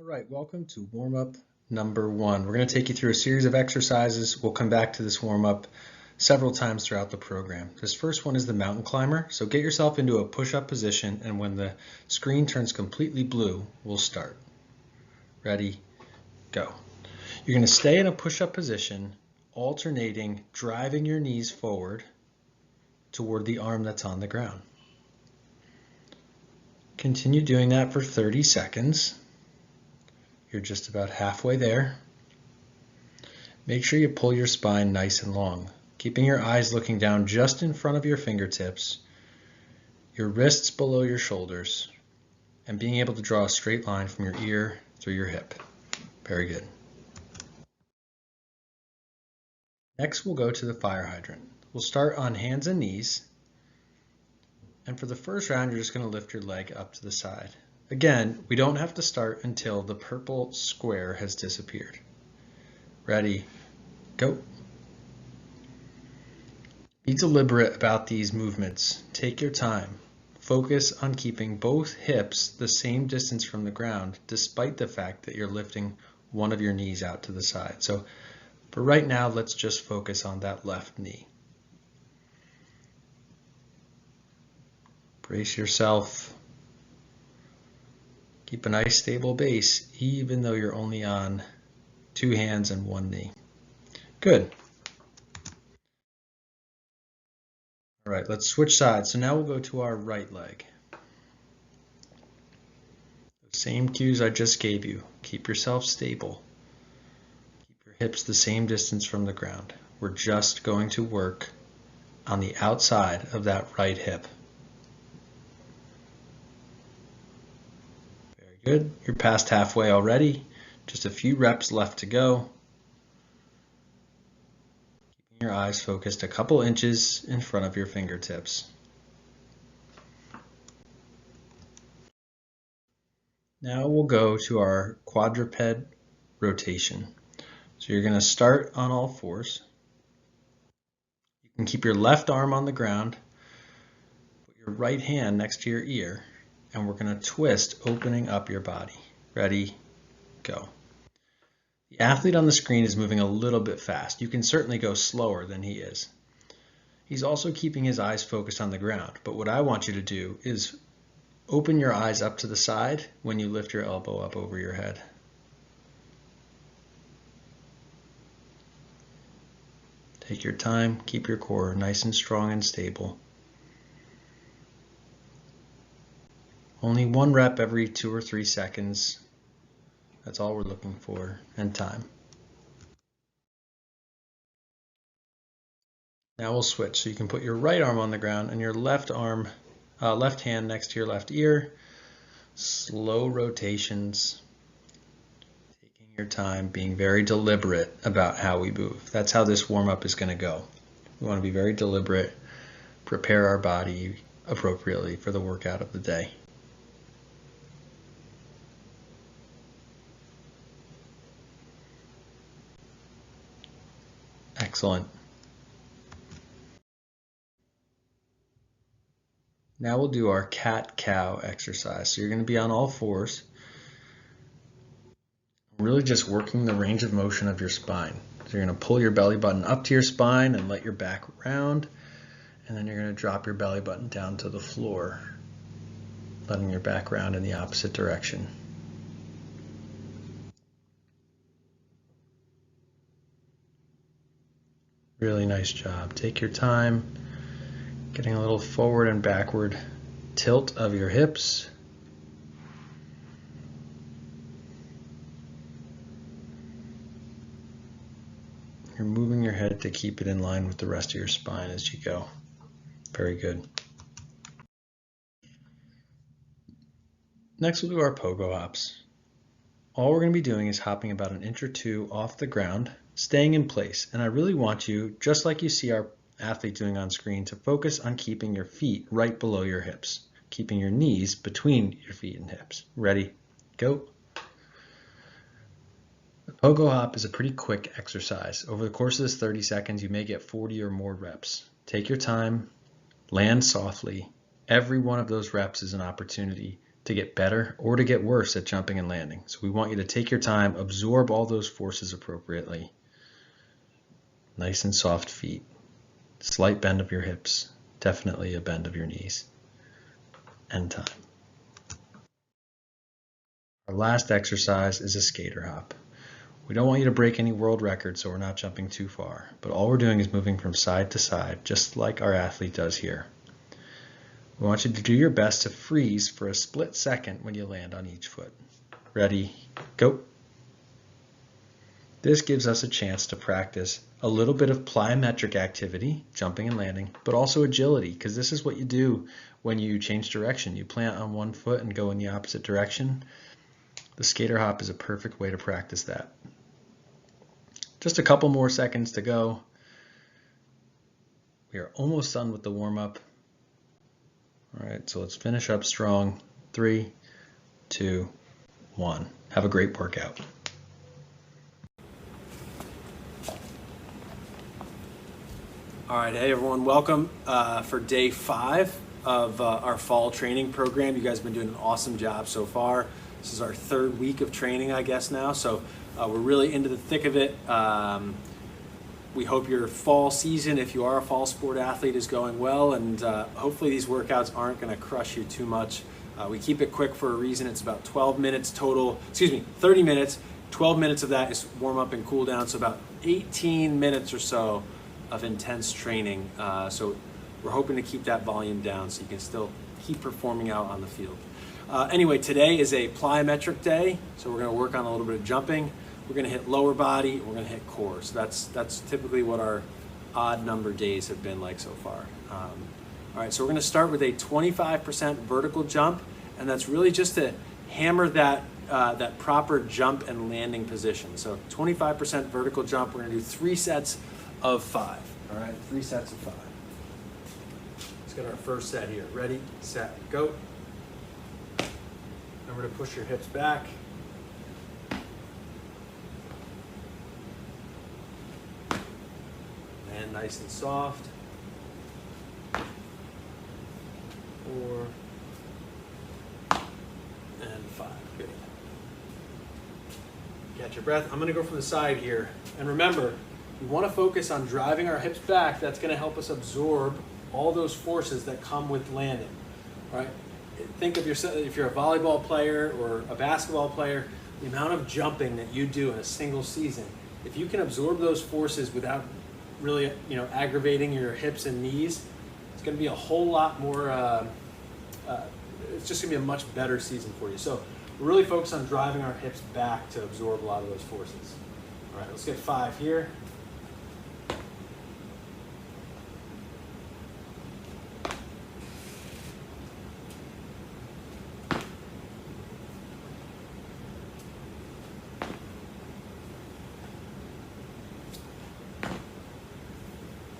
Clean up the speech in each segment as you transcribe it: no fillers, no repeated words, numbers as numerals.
All right, welcome to warm-up number 1. We're going to take you through a series of exercises. We'll come back to this warm-up several times throughout the program. This first one is the mountain climber. So get yourself into a push-up position, and when the screen turns completely blue, we'll start. Ready, go. You're going to stay in a push-up position, alternating driving your knees forward toward the arm that's on the ground. Continue doing that for 30 seconds. You're just about halfway there. Make sure you pull your spine nice and long, keeping your eyes looking down just in front of your fingertips, your wrists below your shoulders, and being able to draw a straight line from your ear through your hip. Very good. Next, we'll go to the fire hydrant. We'll start on hands and knees. And for the first round, you're just going to lift your leg up to the side. Again, we don't have to start until the purple square has disappeared. Ready, go. Be deliberate about these movements. Take your time. Focus on keeping both hips the same distance from the ground, despite the fact that you're lifting one of your knees out to the side. So for right now, let's just focus on that left knee. Brace yourself. Keep a nice stable base, even though you're only on 2 hands and 1 knee. Good. All right, let's switch sides. So now we'll go to our right leg. The same cues I just gave you. Keep yourself stable. Keep your hips the same distance from the ground. We're just going to work on the outside of that right hip. Good. You're past halfway already. Just a few reps left to go. Keeping your eyes focused a couple inches in front of your fingertips. Now we'll go to our quadruped rotation. So you're going to start on all fours. You can keep your left arm on the ground. Put your right hand next to your ear. And we're going to twist, opening up your body. Ready, go. The athlete on the screen is moving a little bit fast. You can certainly go slower than he is. He's also keeping his eyes focused on the ground. But what I want you to do is open your eyes up to the side when you lift your elbow up over your head. Take your time, keep your core nice and strong and stable. Only 1 rep every 2 or 3 seconds. That's all we're looking for, and time. Now we'll switch. So you can put your right arm on the ground and your left hand next to your left ear. Slow rotations. Taking your time, being very deliberate about how we move. That's how this warm-up is going to go. We want to be very deliberate, prepare our body appropriately for the workout of the day. Excellent. Now we'll do our cat-cow exercise. So you're going to be on all fours, really just working the range of motion of your spine. So you're going to pull your belly button up to your spine and let your back round, and then you're going to drop your belly button down to the floor, letting your back round in the opposite direction. Really nice job. Take your time, getting a little forward and backward tilt of your hips. You're moving your head to keep it in line with the rest of your spine as you go. Very good. Next, we'll do our pogo hops. All we're going to be doing is hopping about 1 or 2 inches off the ground, staying in place. And I really want you, just like you see our athlete doing on screen, to focus on keeping your feet right below your hips, keeping your knees between your feet and hips. Ready, go. The pogo hop is a pretty quick exercise. Over the course of this 30 seconds, you may get 40 or more reps. Take your time, land softly. Every one of those reps is an opportunity to get better or to get worse at jumping and landing. So we want you to take your time, absorb all those forces appropriately. Nice and soft feet. Slight bend of your hips, definitely a bend of your knees. End time. Our last exercise is a skater hop. We don't want you to break any world records, so we're not jumping too far, but all we're doing is moving from side to side, just like our athlete does here. We want you to do your best to freeze for a split second when you land on each foot. Ready, go. This gives us a chance to practice a little bit of plyometric activity, jumping and landing, but also agility, because this is what you do when you change direction. You plant on one foot and go in the opposite direction. The skater hop is a perfect way to practice that. Just a couple more seconds to go. We are almost done with the warm-up. All right, so let's finish up strong. 3, 2, 1. Have a great workout. All right, hey everyone, welcome for day 5 of our fall training program. You guys have been doing an awesome job so far. This is our 3rd week of training, I guess now, so we're really into the thick of it. We hope your fall season, if you are a fall sport athlete, is going well, and hopefully these workouts aren't going to crush you too much. We keep it quick for a reason. It's about 12 minutes total, 30 minutes. 12 minutes of that is warm up and cool down, so about 18 minutes or so of intense training. So we're hoping to keep that volume down so you can still keep performing out on the field. Anyway, today is a plyometric day, so we're going to work on a little bit of jumping. We're going to hit lower body, we're going to hit core. So that's typically what our odd number days have been like so far. All right, so we're going to start with a 25% vertical jump, and that's really just to hammer that that proper jump and landing position. So 25% vertical jump. We're going to do 3 sets of 5. All right, 3 sets of 5. Let's get our first set here. Ready, set, go. Remember to push your hips back. And nice and soft. 4 and 5. Good. Catch your breath. I'm going to go from the side here. And remember, we want to focus on driving our hips back. That's going to help us absorb all those forces that come with landing. All right? Think of yourself, if you're a volleyball player or a basketball player, the amount of jumping that you do in a single season. If you can absorb those forces without really, aggravating your hips and knees, it's going to be a whole lot more. It's just going to be a much better season for you. So we're really focused on driving our hips back to absorb a lot of those forces. All right, let's get 5 here.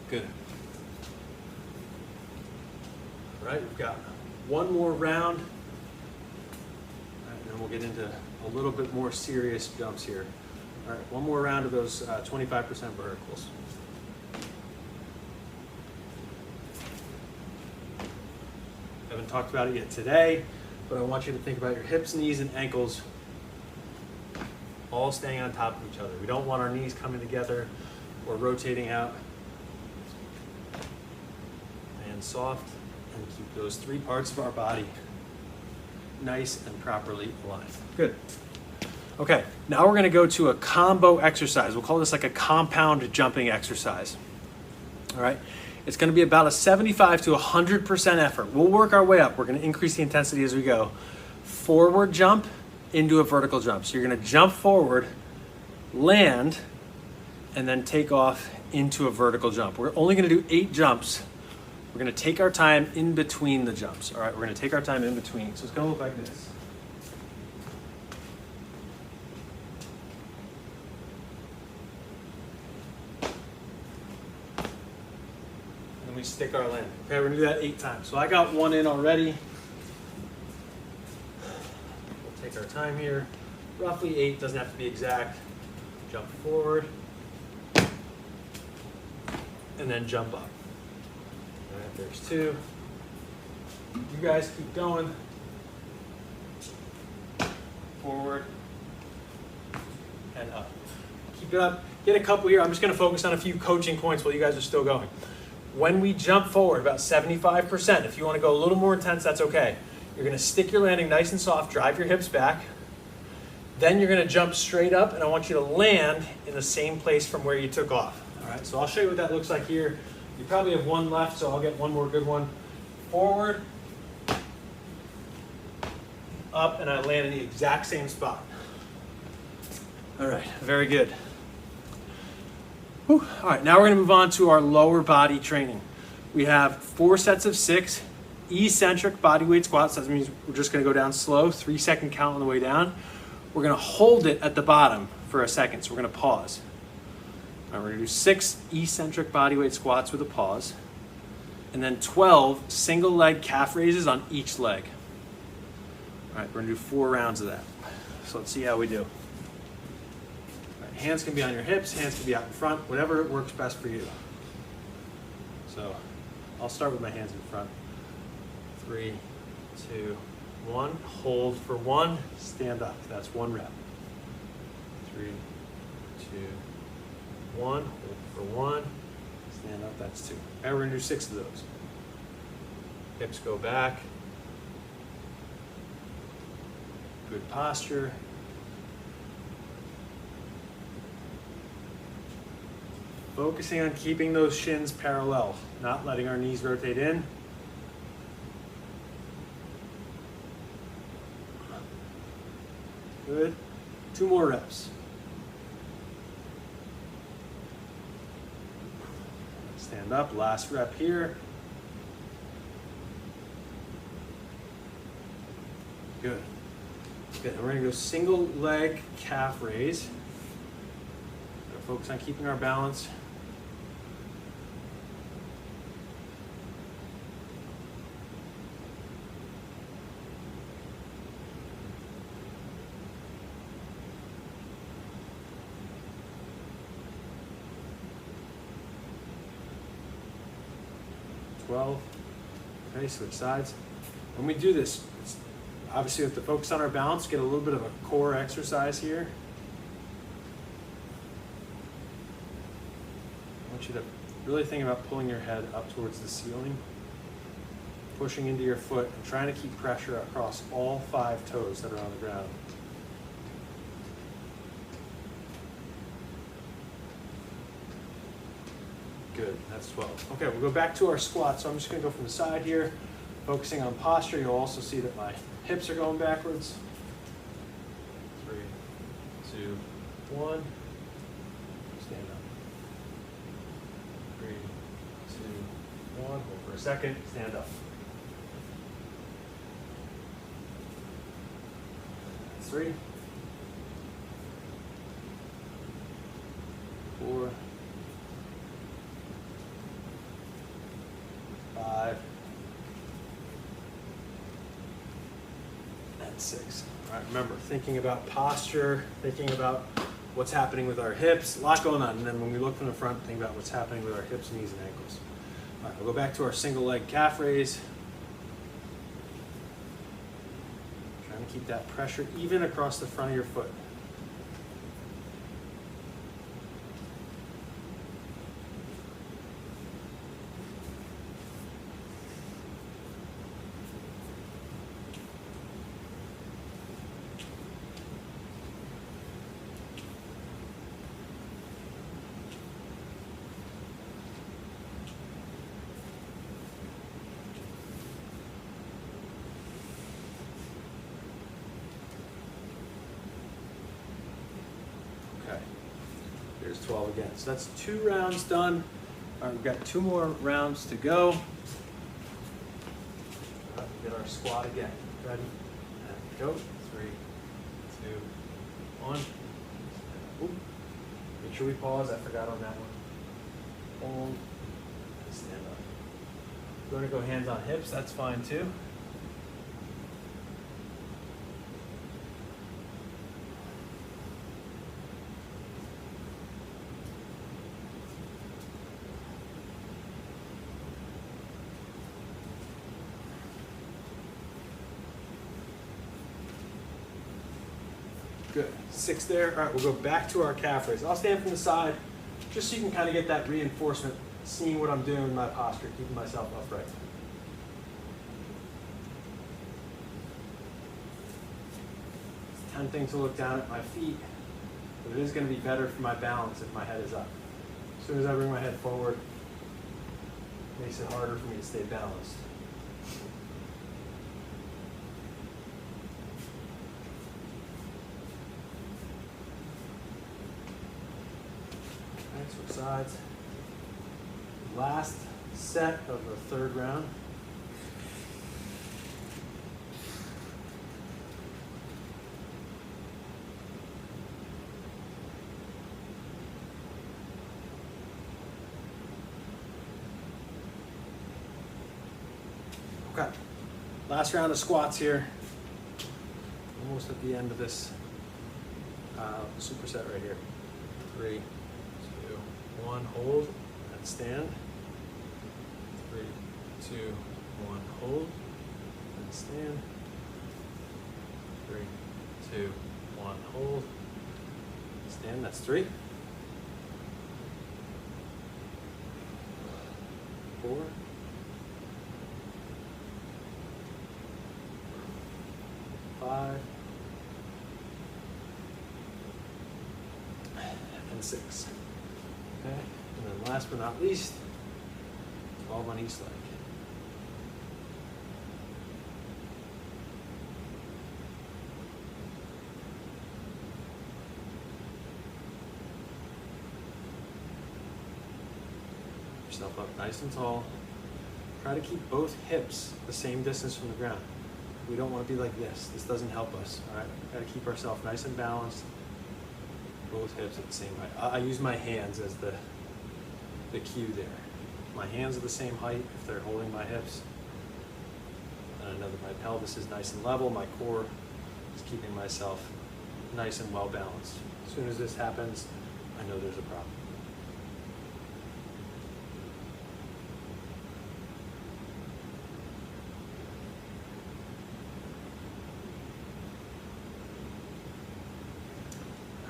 Good. All right, we've got one more round, and then we'll get into a little bit more serious jumps here. All right, one more round of those 25% verticals. Haven't talked about it yet today, but I want you to think about your hips, knees, and ankles all staying on top of each other. We don't want our knees coming together or rotating out. Soft, and keep those 3 parts of our body nice and properly aligned. Good. Okay, now we're going to go to a combo exercise. We'll call this like a compound jumping exercise. All right, it's going to be about a 75 to 100% effort. We'll work our way up. We're going to increase the intensity as we go. Forward jump into a vertical jump. So you're going to jump forward, land, and then take off into a vertical jump. We're only going to do 8 jumps. We're going to take our time in between the jumps. All right, we're going to take our time in between. So it's going to look like this. And we stick our landing. Okay, we're going to do that 8 times. So I got 1 in already. We'll take our time here. Roughly 8, doesn't have to be exact. Jump forward. And then jump up. All right, there's 2. You guys keep going. forward, and up. Keep it up. Get a couple here. I'm just going to focus on a few coaching points while you guys are still going. When we jump forward, about 75%, if you want to go a little more intense, that's okay. You're going to stick your landing nice and soft, drive your hips back. Then you're going to jump straight up, and I want you to land in the same place from where you took off. All right, so I'll show you what that looks like here. You probably have one left, so I'll get one more good one. Forward, up, and I land in the exact same spot. All right, very good. Whew. All right, now we're going to move on to our lower body training. We have 4 sets of 6 eccentric bodyweight squats. That means we're just going to go down slow, 3-second count on the way down. We're going to hold it at the bottom for a second, so we're going to pause. All right, we're going to do 6 eccentric bodyweight squats with a pause, and then 12 single leg calf raises on each leg. All right, we're going to do 4 rounds of that. So let's see how we do. All right, hands can be on your hips, hands can be out in front, whatever works best for you. So I'll start with my hands in front. 3, 2, 1. Hold for 1. Stand up. That's 1 rep. 3, 2, 1. Hold for 1. Stand up. That's 2. And we're going to do 6 of those. Hips go back. Good posture. Focusing on keeping those shins parallel, not letting our knees rotate in. Good. 2 more reps. Stand up, last rep here. Good. Good. And we're going to go single leg calf raise. Gotta focus on keeping our balance. Okay, switch sides. When we do this, obviously we have to focus on our balance, get a little bit of a core exercise here. I want you to really think about pulling your head up towards the ceiling, pushing into your foot, and trying to keep pressure across all 5 toes that are on the ground. Good, that's 12. Okay, we'll go back to our squat. So I'm just gonna go from the side here, focusing on posture. You'll also see that my hips are going backwards. 3, 2, 1. Stand up. 3, 2, 1. Hold for a second, stand up. 3, 4, 5, and 6. All right, remember, thinking about posture, thinking about what's happening with our hips, a lot going on. And then when we look from the front, think about what's happening with our hips, knees, and ankles. All right, we'll go back to our single leg calf raise. Trying to keep that pressure even across the front of your foot. There's 12 again. So that's 2 rounds done. All right, we've got 2 more rounds to go. All right, we'll get our squat again. Ready? And go. 3, 2, 1. Ooh. Make sure we pause. I forgot on that one. Hold. Stand up. If you want to go hands on hips, that's fine too. Good. 6 there. All right, we'll go back to our calf raise. I'll stand from the side just so you can kind of get that reinforcement, seeing what I'm doing in my posture, keeping myself upright. It's tempting to look down at my feet, but it is going to be better for my balance if my head is up. As soon as I bring my head forward, it makes it harder for me to stay balanced. Switch sides. Last set of the third round. Okay. Last round of squats here. Almost at the end of this superset right here. 3, 2, 1, hold and stand. 3, 2, 1, hold and stand. 3, 2, 1, hold. Stand, that's 3. 4. 5. And 6. Okay, and then last but not least, 12 on each leg. Yourself up nice and tall. Try to keep both hips the same distance from the ground. We don't want to be like this. This doesn't help us. All right, got to keep ourselves nice and balanced. Both hips at the same height. I use my hands as the cue there. My hands are the same height if they're holding my hips. And I know that my pelvis is nice and level. My core is keeping myself nice and well balanced. As soon as this happens, I know there's a problem.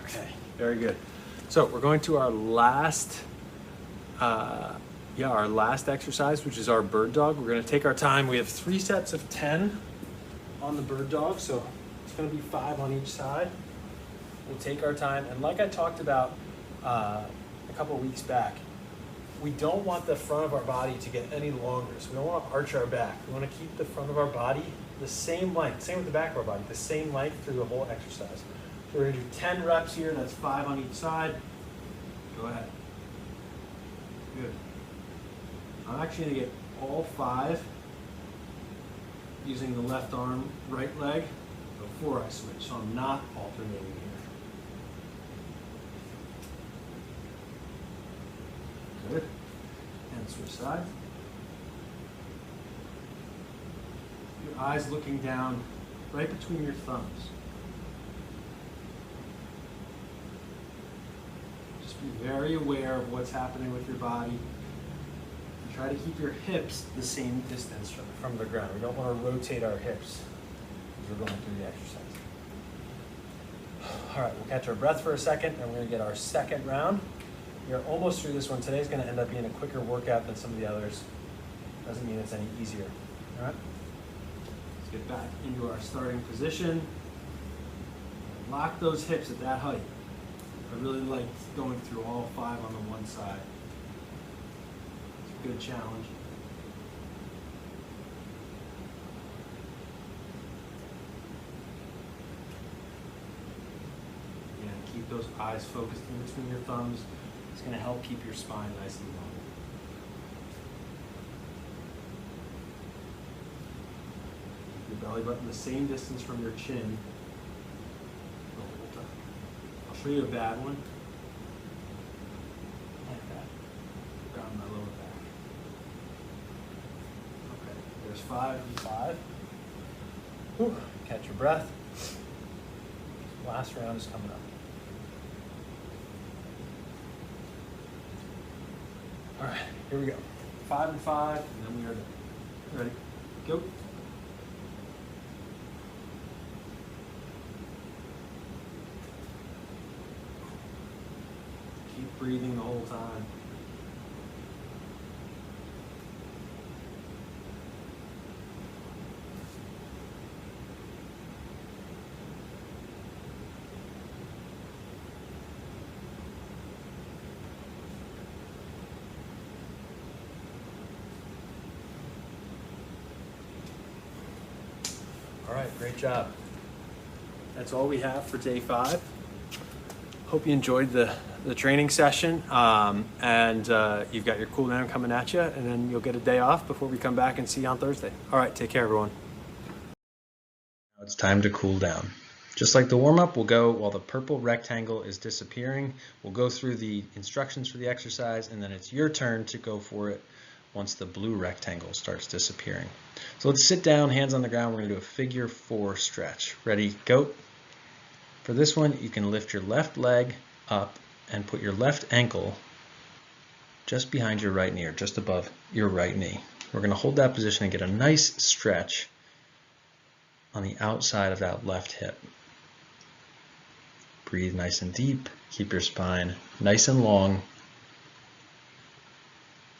Okay, very good. So we're going to our last exercise, which is our bird dog. We're going to take our time. We have 3 sets of 10 on the bird dog, so it's going to be 5 on each side. We'll take our time, and like I talked about a couple of weeks back, we don't want the front of our body to get any longer, so we don't want to arch our back. We want to keep the front of our body the same length, same with the back of our body, the same length through the whole exercise. So we're going to do 10 reps here, that's 5 on each side. Go ahead. Good. I'm actually going to get all 5 using the left arm, right leg before I switch, so I'm not alternating here. Good. And switch sides. Your eyes looking down right between your thumbs. Just be very aware of what's happening with your body. And try to keep your hips the same distance from the ground. We don't want to rotate our hips as we're going through the exercise. All right, we'll catch our breath for a second, and we're going to get our second round. We are almost through this one. Today's going to end up being a quicker workout than some of the others. Doesn't mean it's any easier. All right? Let's get back into our starting position. Lock those hips at that height. I really like going through all 5 on the one side. It's a good challenge. Yeah, keep those eyes focused in between your thumbs. It's going to help keep your spine nice and long. Keep your belly button the same distance from your chin the whole time. I'll show you a bad one. Like that. Ground my lower back. Okay, there's 5 and 5. Whew. Catch your breath. Last round is coming up. All right, here we go. 5 and 5, and then we are done. Ready? Go. breathing the whole time. All right, great job. That's all we have for day 5. Hope you enjoyed the training session, and you've got your cool down coming at you, and then you'll get a day off before we come back and see you on Thursday. All right, take care, everyone. Now it's time to cool down. Just like the warm-up, we'll go while the purple rectangle is disappearing. We'll go through the instructions for the exercise, and then it's your turn to go for it once the blue rectangle starts disappearing. So let's sit down, hands on the ground. We're going to do a figure 4 stretch. Ready, go. For this one, you can lift your left leg up and put your left ankle just behind your right knee, or just above your right knee. We're going to hold that position and get a nice stretch on the outside of that left hip. Breathe nice and deep. Keep your spine nice and long.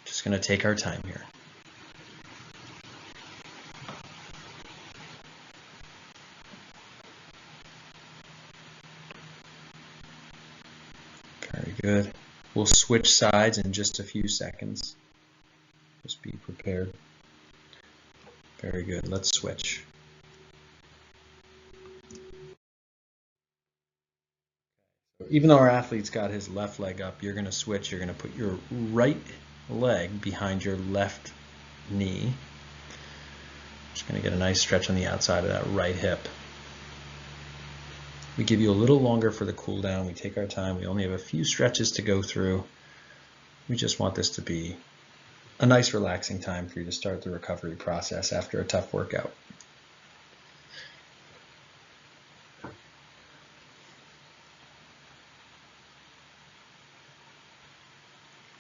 Just going to take our time here. Very good. We'll switch sides in just a few seconds. Just be prepared. Very good. Let's switch. Even though our athlete's got his left leg up, you're going to switch. You're going to put your right leg behind your left knee. Just going to get a nice stretch on the outside of that right hip. We give you a little longer for the cool down. We take our time. We only have a few stretches to go through. We just want this to be a nice relaxing time for you to start the recovery process after a tough workout.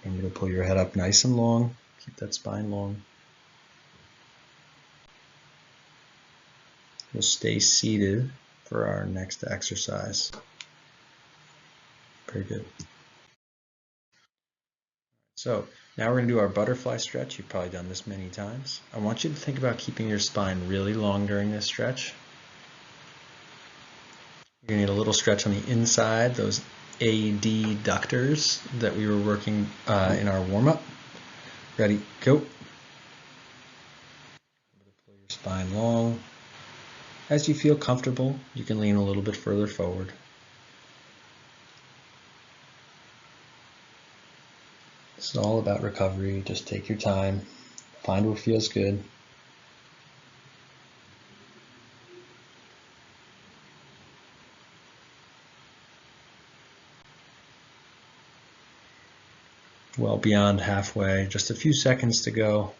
Remember to pull your head up nice and long. Keep that spine long. We'll stay seated for our next exercise. Very good. So now we're going to do our butterfly stretch. You've probably done this many times. I want you to think about keeping your spine really long during this stretch. You're going to need a little stretch on the inside, those adductors that we were working in our warm-up. Ready, go. Pull your spine long. As you feel comfortable, you can lean a little bit further forward. It's all about recovery. Just take your time. Find what feels good. Well beyond halfway, just a few seconds to go.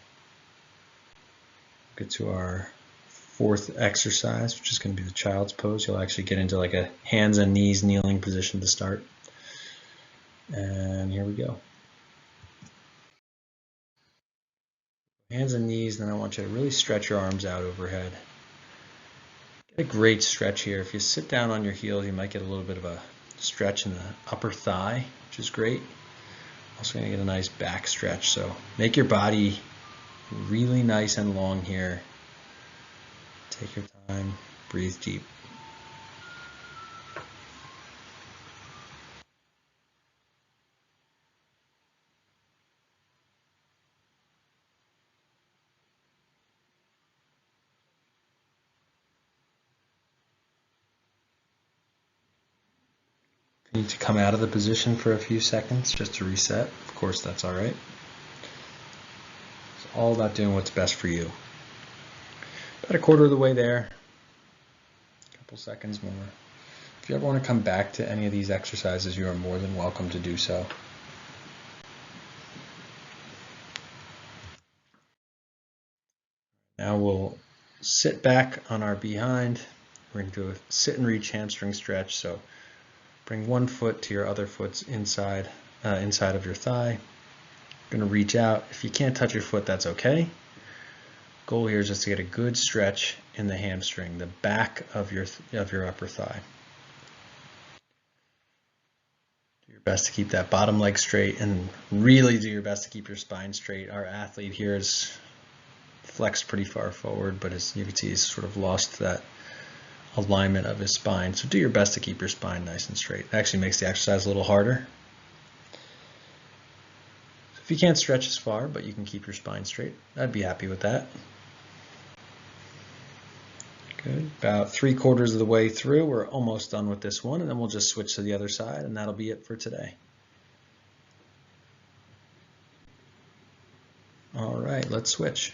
Get to our 4th exercise, which is going to be the child's pose. You'll actually get into like a hands and knees kneeling position to start. And here we go. Hands and knees, then I want you to really stretch your arms out overhead. Get a great stretch here. If you sit down on your heels, you might get a little bit of a stretch in the upper thigh, which is great. Also going to get a nice back stretch. So make your body really nice and long here. Take your time, breathe deep. If you need to come out of the position for a few seconds just to reset, of course that's all right. It's all about doing what's best for you. About a quarter of the way there, a couple seconds more. If you ever want to come back to any of these exercises, you are more than welcome to do so. Now we'll sit back on our behind. We're going to do a sit and reach hamstring stretch. So bring one foot to your other foot's inside of your thigh. Going to reach out. If you can't touch your foot, that's okay. Goal here is just to get a good stretch in the hamstring, the back of your upper thigh. Do your Best to keep that bottom leg straight and really do your best to keep your spine straight. Our athlete here is flexed pretty far forward, but as you can see, he's sort of lost that alignment of his spine. So do your best to keep your spine nice and straight. It actually makes the exercise a little harder. So if you can't stretch as far, but you can keep your spine straight, I'd be happy with that. Good. About 3/4 of the way through, we're almost done with this one, and then we'll just switch to the other side, and that'll be it for today. All right, let's switch.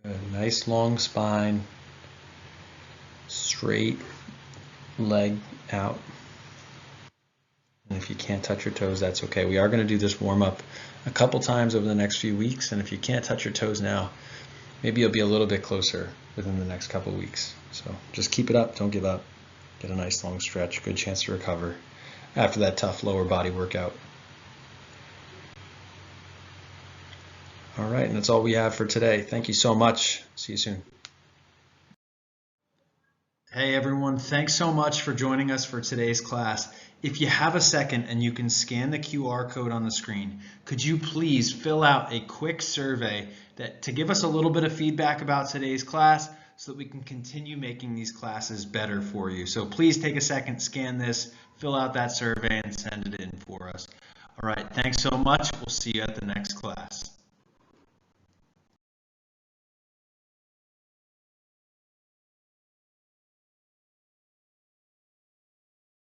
Good. Nice long spine, straight leg out. And if you can't touch your toes, that's okay. We are going to do this warm up a couple times over the next few weeks, and if you can't touch your toes now, maybe you'll be a little bit closer within the next couple weeks. So just keep it up, don't give up. Get a nice long stretch, good chance to recover after that tough lower body workout. All right, and that's all we have for today. Thank you so much. See you soon. Hey everyone, thanks so much for joining us for today's class. If you have a second and you can scan the QR code on the screen, could you please fill out a quick survey to give us a little bit of feedback about today's class so that we can continue making these classes better for you. So please take a second, scan this, fill out that survey, and send it in for us. All right, thanks so much. We'll see you at the next class.